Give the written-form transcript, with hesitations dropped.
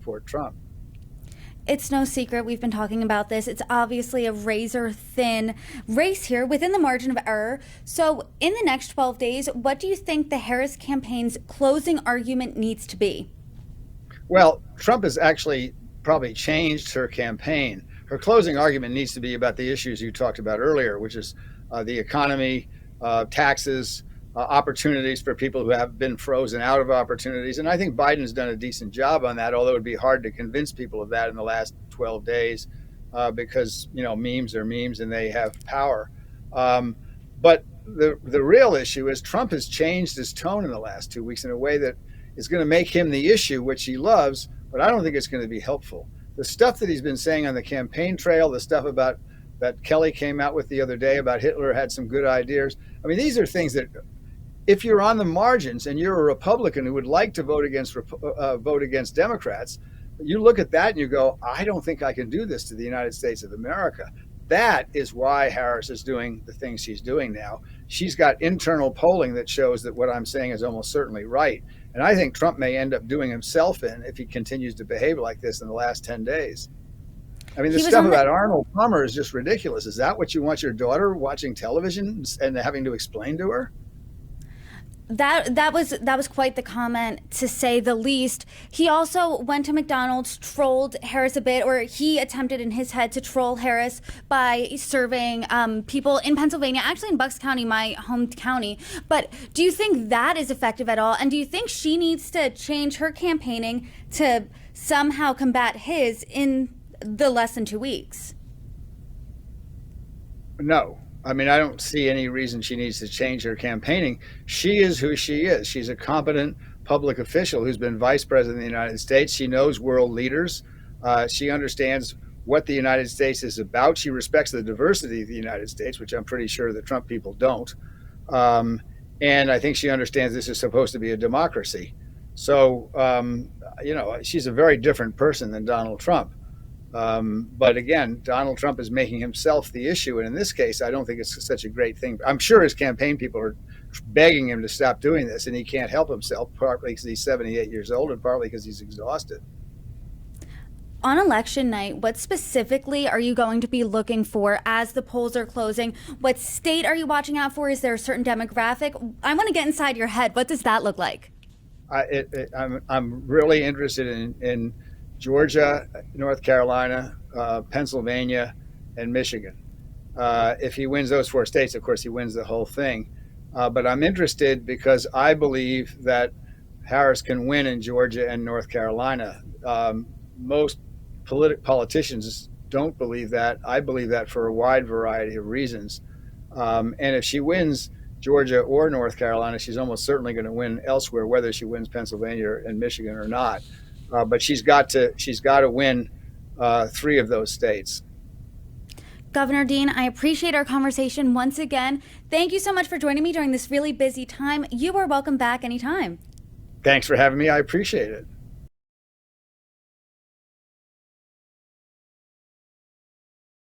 support Trump. It's no secret, we've been talking about this. It's obviously a razor-thin race here within the margin of error. So in the next 12 days, what do you think the Harris campaign's closing argument needs to be? Well, Trump has actually probably changed her campaign. Her closing argument needs to be about the issues you talked about earlier, which is the economy, taxes, opportunities for people who have been frozen out of opportunities. And I think Biden's done a decent job on that, although it'd be hard to convince people of that in the last 12 days because, memes are memes and they have power. But the real issue is Trump has changed his tone in the last 2 weeks in a way that is going to make him the issue, which he loves, but I don't think it's going to be helpful. The stuff that he's been saying on the campaign trail, the stuff about that Kelly came out with the other day about Hitler had some good ideas. I mean, these are things that if you're on the margins and you're a Republican who would like to vote against Democrats, you look at that and you go, I don't think I can do this to the United States of America. That is why Harris is doing the things she's doing now. She's got internal polling that shows that what I'm saying is almost certainly right. And I think Trump may end up doing himself in if he continues to behave like this in the last 10 days. I mean, the stuff about Arnold Palmer is just ridiculous. Is that what you want your daughter watching television and having to explain to her? That was quite the comment, to say the least. He also went to McDonald's, trolled Harris a bit, or he attempted in his head to troll Harris by serving people in Pennsylvania, actually in Bucks County, my home county. But do you think that is effective at all? And do you think she needs to change her campaigning to somehow combat his in the less than 2 weeks? No. I mean, I don't see any reason she needs to change her campaigning. She is who she is. She's a competent public official who's been vice president of the United States. She knows world leaders. She understands what the United States is about. She respects the diversity of the United States, which I'm pretty sure the Trump people don't. And I think she understands this is supposed to be a democracy. So, she's a very different person than Donald Trump. But again, Donald Trump is making himself the issue. And in this case, I don't think it's such a great thing. I'm sure his campaign people are begging him to stop doing this, and he can't help himself, partly because he's 78 years old and partly because he's exhausted. On election night, what specifically are you going to be looking for as the polls are closing? What state are you watching out for? Is there a certain demographic? I want to get inside your head. What does that look like? I'm really interested in Georgia, North Carolina, Pennsylvania, and Michigan. If he wins those 4 states, of course, he wins the whole thing. But I'm interested because I believe that Harris can win in Georgia and North Carolina. Most politicians don't believe that. I believe that for a wide variety of reasons. And if she wins Georgia or North Carolina, she's almost certainly going to win elsewhere, whether she wins Pennsylvania and Michigan or not. But she's got to win 3 of those states. Governor Dean, I appreciate our conversation once again. Thank you so much for joining me during this really busy time. You are welcome back anytime. Thanks for having me. I appreciate it.